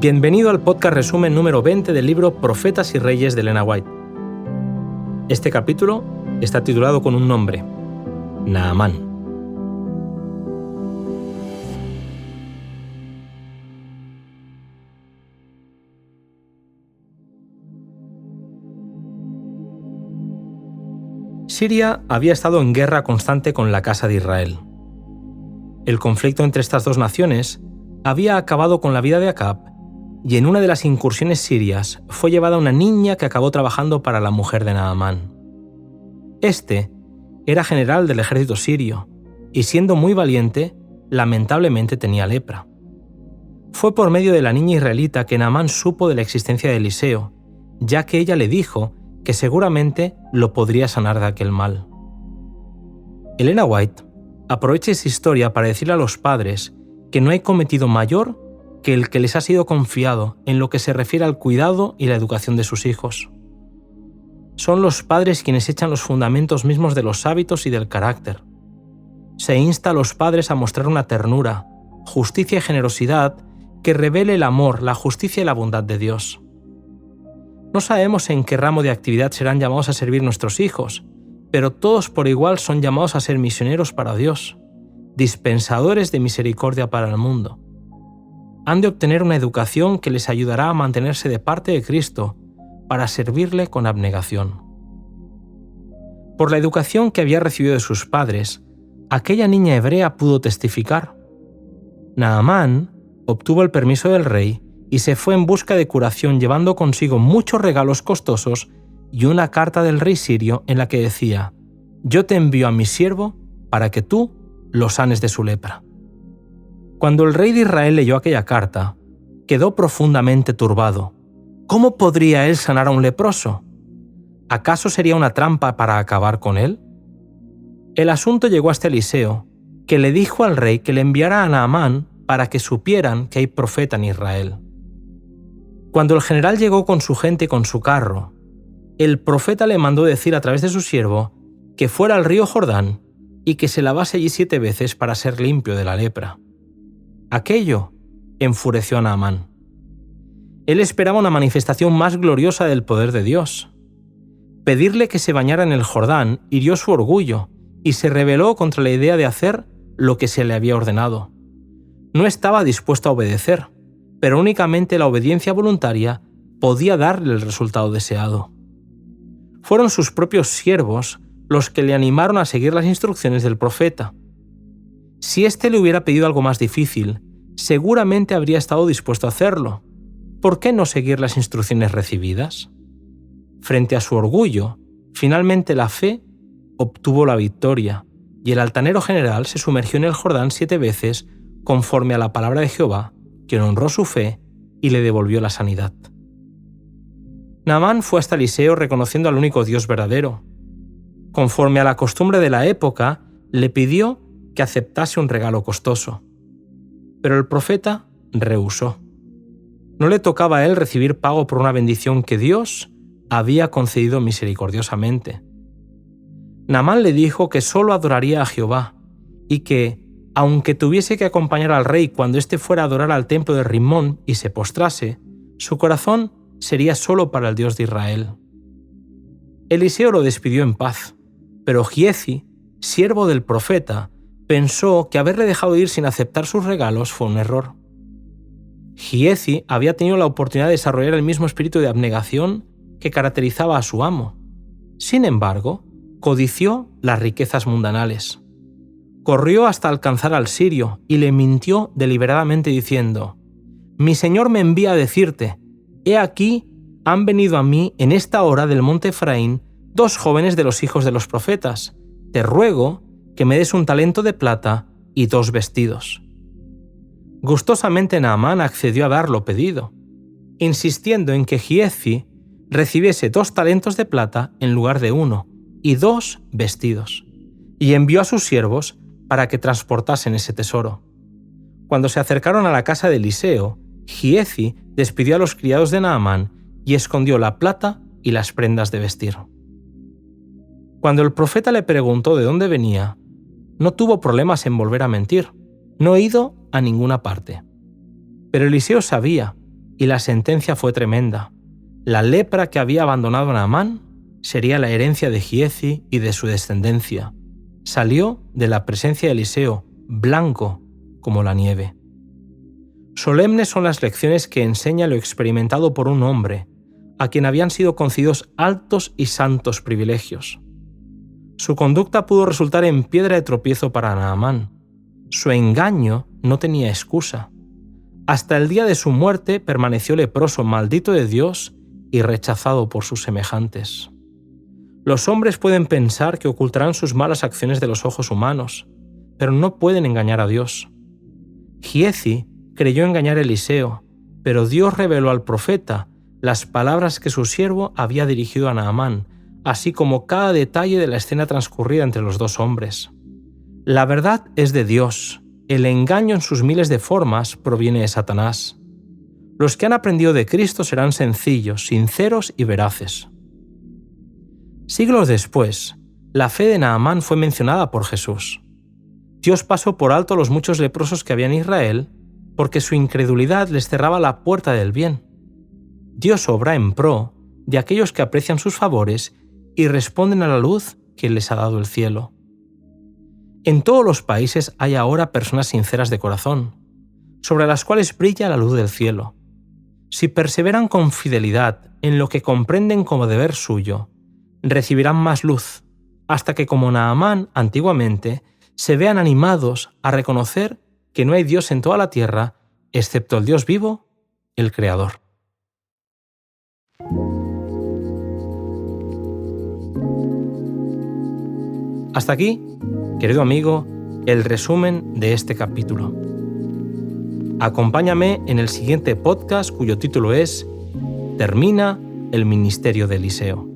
Bienvenido al podcast resumen número 20 del libro Profetas y Reyes de Elena White. Este capítulo está titulado con un nombre: Naamán. Siria había estado en guerra constante con la casa de Israel. El conflicto entre estas dos naciones había acabado con la vida de Acab, y en una de las incursiones sirias fue llevada una niña que acabó trabajando para la mujer de Naamán. Este era general del ejército sirio, y siendo muy valiente, lamentablemente tenía lepra. Fue por medio de la niña israelita que Naamán supo de la existencia de Eliseo, ya que ella le dijo que seguramente lo podría sanar de aquel mal. Elena White aprovecha esa historia para decirle a los padres que no hay cometido mayor que el que les ha sido confiado en lo que se refiere al cuidado y la educación de sus hijos. Son los padres quienes echan los fundamentos mismos de los hábitos y del carácter. Se insta a los padres a mostrar una ternura, justicia y generosidad que revele el amor, la justicia y la bondad de Dios. No sabemos en qué ramo de actividad serán llamados a servir nuestros hijos, pero todos por igual son llamados a ser misioneros para Dios, dispensadores de misericordia para el mundo. Han de obtener una educación que les ayudará a mantenerse de parte de Cristo para servirle con abnegación. Por la educación que había recibido de sus padres, aquella niña hebrea pudo testificar. Naamán obtuvo el permiso del rey y se fue en busca de curación llevando consigo muchos regalos costosos y una carta del rey sirio en la que decía: «Yo te envío a mi siervo para que tú lo sanes de su lepra». Cuando el rey de Israel leyó aquella carta, quedó profundamente turbado. ¿Cómo podría él sanar a un leproso? ¿Acaso sería una trampa para acabar con él? El asunto llegó hasta Eliseo, que le dijo al rey que le enviara a Naamán para que supieran que hay profeta en Israel. Cuando el general llegó con su gente y con su carro, el profeta le mandó decir a través de su siervo que fuera al río Jordán y que se lavase allí 7 veces para ser limpio de la lepra. Aquello enfureció a Naamán. Él esperaba una manifestación más gloriosa del poder de Dios. Pedirle que se bañara en el Jordán hirió su orgullo y se rebeló contra la idea de hacer lo que se le había ordenado. No estaba dispuesto a obedecer, pero únicamente la obediencia voluntaria podía darle el resultado deseado. Fueron sus propios siervos los que le animaron a seguir las instrucciones del profeta. Si éste le hubiera pedido algo más difícil, seguramente habría estado dispuesto a hacerlo. ¿Por qué no seguir las instrucciones recibidas? Frente a su orgullo, finalmente la fe obtuvo la victoria, y el altanero general se sumergió en el Jordán 7 veces conforme a la palabra de Jehová, quien honró su fe y le devolvió la sanidad. Naamán fue hasta Eliseo reconociendo al único Dios verdadero. Conforme a la costumbre de la época, le pidió que aceptase un regalo costoso. Pero el profeta rehusó. No le tocaba a él recibir pago por una bendición que Dios había concedido misericordiosamente. Naamán le dijo que solo adoraría a Jehová y que, aunque tuviese que acompañar al rey cuando éste fuera a adorar al templo de Rimón y se postrase, su corazón sería solo para el Dios de Israel. Eliseo lo despidió en paz, pero Giezi, siervo del profeta, pensó que haberle dejado ir sin aceptar sus regalos fue un error. Giezi había tenido la oportunidad de desarrollar el mismo espíritu de abnegación que caracterizaba a su amo. Sin embargo, codició las riquezas mundanales. Corrió hasta alcanzar al sirio y le mintió deliberadamente diciendo: «Mi señor me envía a decirte, he aquí, han venido a mí en esta hora del monte Efraín 2 jóvenes de los hijos de los profetas. Te ruego que me des un talento de plata y 2 vestidos». Gustosamente Naamán accedió a dar lo pedido, insistiendo en que Giezi recibiese 2 talentos de plata en lugar de 1 y 2 vestidos, y envió a sus siervos para que transportasen ese tesoro. Cuando se acercaron a la casa de Eliseo, Giezi despidió a los criados de Naamán y escondió la plata y las prendas de vestir. Cuando el profeta le preguntó de dónde venía, no tuvo problemas en volver a mentir. No he ido a ninguna parte. Pero Eliseo sabía y la sentencia fue tremenda. La lepra que había abandonado a Naamán sería la herencia de Giezi y de su descendencia. Salió de la presencia de Eliseo, blanco como la nieve. Solemnes son las lecciones que enseña lo experimentado por un hombre, a quien habían sido concedidos altos y santos privilegios. Su conducta pudo resultar en piedra de tropiezo para Naamán. Su engaño no tenía excusa. Hasta el día de su muerte permaneció leproso, maldito de Dios y rechazado por sus semejantes. Los hombres pueden pensar que ocultarán sus malas acciones de los ojos humanos, pero no pueden engañar a Dios. Giezi creyó engañar a Eliseo, pero Dios reveló al profeta las palabras que su siervo había dirigido a Naamán, así como cada detalle de la escena transcurrida entre los dos hombres. La verdad es de Dios, el engaño en sus miles de formas proviene de Satanás. Los que han aprendido de Cristo serán sencillos, sinceros y veraces. Siglos después, la fe de Naamán fue mencionada por Jesús. Dios pasó por alto los muchos leprosos que había en Israel porque su incredulidad les cerraba la puerta del bien. Dios obra en pro de aquellos que aprecian sus favores y responden a la luz que les ha dado el cielo. En todos los países hay ahora personas sinceras de corazón, sobre las cuales brilla la luz del cielo. Si perseveran con fidelidad en lo que comprenden como deber suyo, recibirán más luz, hasta que como Naamán antiguamente, se vean animados a reconocer que no hay Dios en toda la tierra, excepto el Dios vivo, el Creador. Hasta aquí, querido amigo, el resumen de este capítulo. Acompáñame en el siguiente podcast cuyo título es Termina el ministerio de Eliseo.